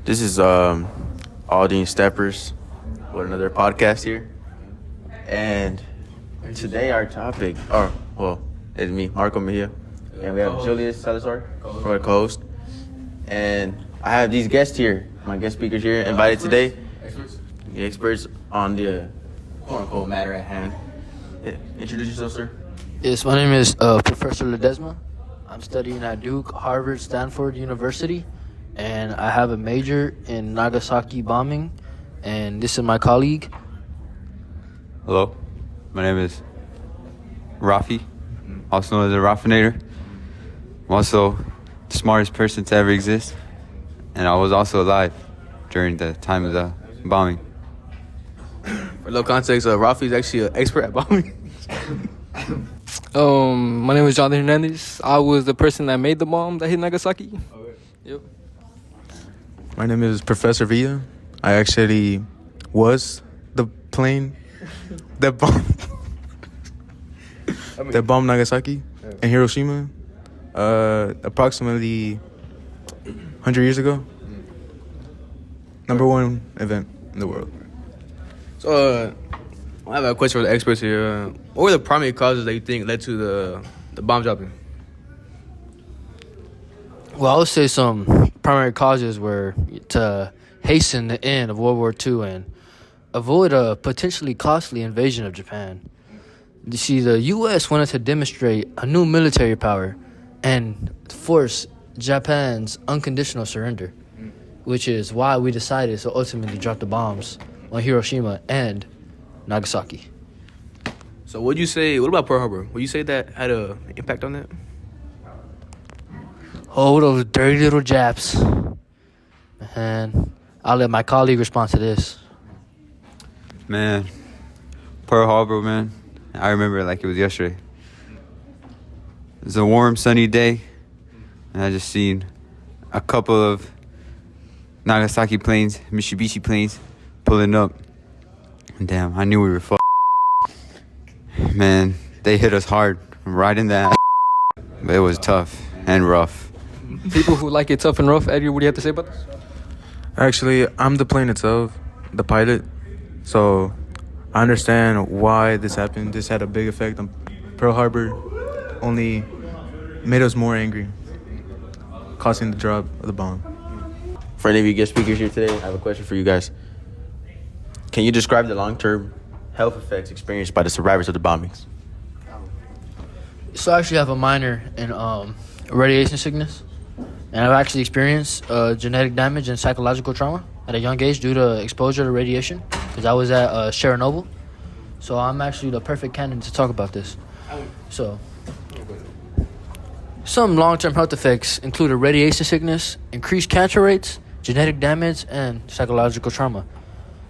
This is Aldine Steppers with another podcast here. And today our topic, it's me, Marco Mejia. And we have Julius Salazar for our co-host. And I have these guests here, my guest speakers here, invited today. The experts on the quote-unquote matter at hand. Introduce yourself, sir. Yes, my name is Professor Ledesma. I'm studying at Duke, Harvard, Stanford University, and I have a major in Nagasaki bombing, and this is my colleague. Hello, my name is Rafi, also known as the Raffinator. I'm also the smartest person to ever exist, and I was also alive during the time of the bombing. For low context, Rafi is actually an expert at bombing. My name is Jonathan Hernandez. I was the person that made the bomb that hit Nagasaki. Okay. Yep. My name is Professor Villa. I actually was the plane that bombed Nagasaki and Hiroshima approximately 100 years ago. Number one event in the world. So, I have a question for the experts here. What were the primary causes that you think led to the bomb dropping? Well, I would say some primary causes were to hasten the end of World War II and avoid a potentially costly invasion of Japan. You see, the U.S. wanted to demonstrate a new military power and force Japan's unconditional surrender, which is why we decided to ultimately drop the bombs on Hiroshima and Nagasaki. So what about Pearl Harbor? Would you say that had an impact on that? Oh, those dirty little Japs. Man, I'll let my colleague respond to this. Man, Pearl Harbor, man, I remember it like it was yesterday. It was a warm, sunny day, and I just seen a couple of Nagasaki planes, Mitsubishi planes, pulling up. And damn, I knew we were fucked. Man, they hit us hard, right in that. But it was tough and rough. People who like it tough and rough, Eddie, what do you have to say about this? Actually, I'm the plane itself, the pilot. So I understand why this happened. This had a big effect on Pearl Harbor. Only made us more angry, causing the drop of the bomb. For any of you guest speakers here today, I have a question for you guys. Can you describe the long-term health effects experienced by the survivors of the bombings? So I actually have a minor in radiation sickness, and I've actually experienced genetic damage and psychological trauma at a young age due to exposure to radiation, because I was at Chernobyl. So I'm actually the perfect candidate to talk about this. So some long-term health effects include radiation sickness, increased cancer rates, genetic damage, and psychological trauma.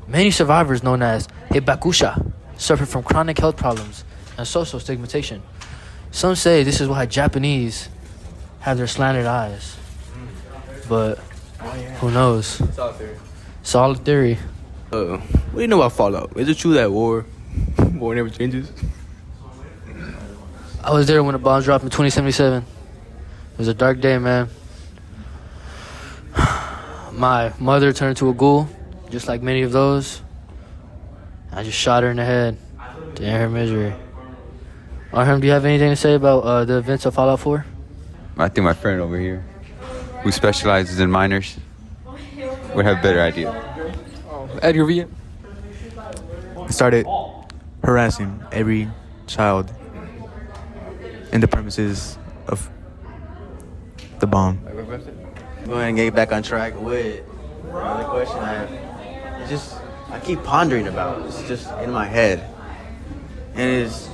Many survivors, known as hibakusha, suffer from chronic health problems and social stigmatization. Some say this is why Japanese have their slanted eyes. But who knows? Solid theory. What do you know about Fallout? Is it true that war never changes? I was there when the bomb dropped in 2077. It was a dark day, man. My mother turned to a ghoul, just like many of those. I just shot her in the head to end her misery. Arham, do you have anything to say about the events of Fallout 4? I think my friend over here, who specializes in miners, would have a better idea. Eddie, Villa. Started harassing every child in the premises of the bomb. Go ahead and get back on track with another question I have. I keep pondering about. It's just in my head. And is,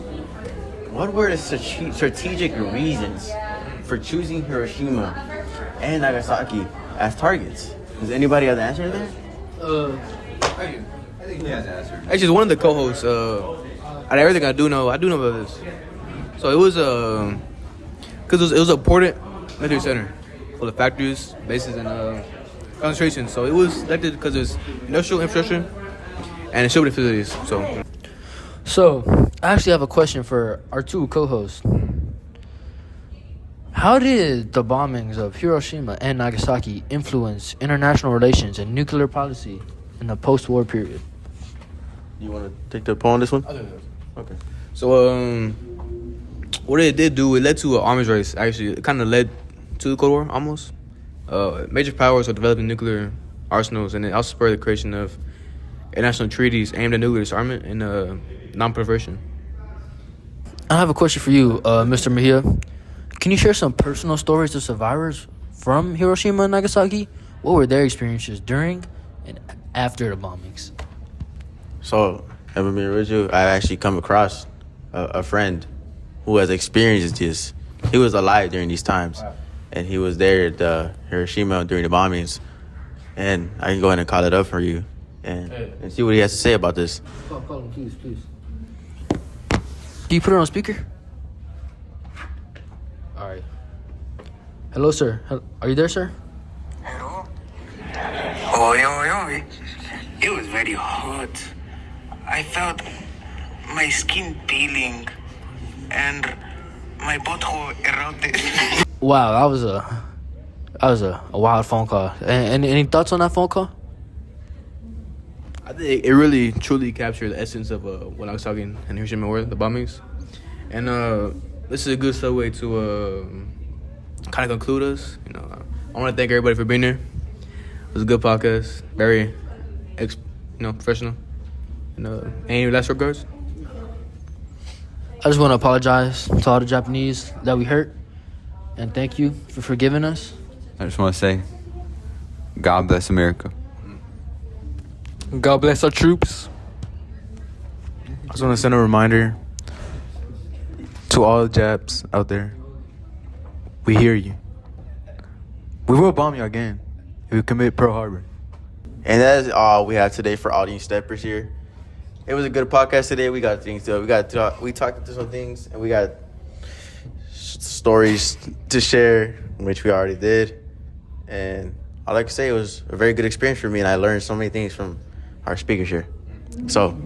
what were the strategic reasons for choosing Hiroshima and Nagasaki as targets? Does anybody have the answer to that? I think he has an answer. Actually, one of the co-hosts, out of everything I do know about this. So it was, because it was a important military center for the factories, bases, and concentration. So it was selected because it's industrial infrastructure and it's showing facilities. So I actually have a question for our two co-hosts. How did the bombings of Hiroshima and Nagasaki influence international relations and nuclear policy in the post-war period? You want to take the poll on this one? Okay. So, what it did do, it led to an arms race, actually. It kind of led to the Cold War, almost. Major powers are developing nuclear arsenals, and it also spurred the creation of international treaties aimed at nuclear disarmament and non-proliferation. I have a question for you, Mr. Mejia. Can you share some personal stories of survivors from Hiroshima and Nagasaki? What were their experiences during and after the bombings? So, having been with you, I actually come across a friend who has experienced this. He was alive during these times, and he was there at Hiroshima during the bombings. And I can go ahead and call it up for you and see what he has to say about this. Call him, please. Can you put it on speaker? All right. Hello, sir. Are you there, sir? Hello? Oh, it was very hot. I felt my skin peeling and my butthole erupted. Wow, that was a wild phone call. Any thoughts on that phone call? I think it really, truly captured the essence of what Nagasaki and Hiroshima were, the bombings. And this is a good segue to kind of conclude us. I want to thank everybody for being here. It was a good podcast, very, professional. And any last regards? I just want to apologize to all the Japanese that we hurt, and thank you for forgiving us. I just want to say, God bless America. God bless our troops. I just want to send a reminder to all the Japs out there. We hear you. We will bomb you again if we commit Pearl Harbor. And that is all we have today for audience steppers here. It was a good podcast today. We got things to we talked through some things, and we got stories to share, which we already did. And I like to say it was a very good experience for me, and I learned so many things from our speakers here. So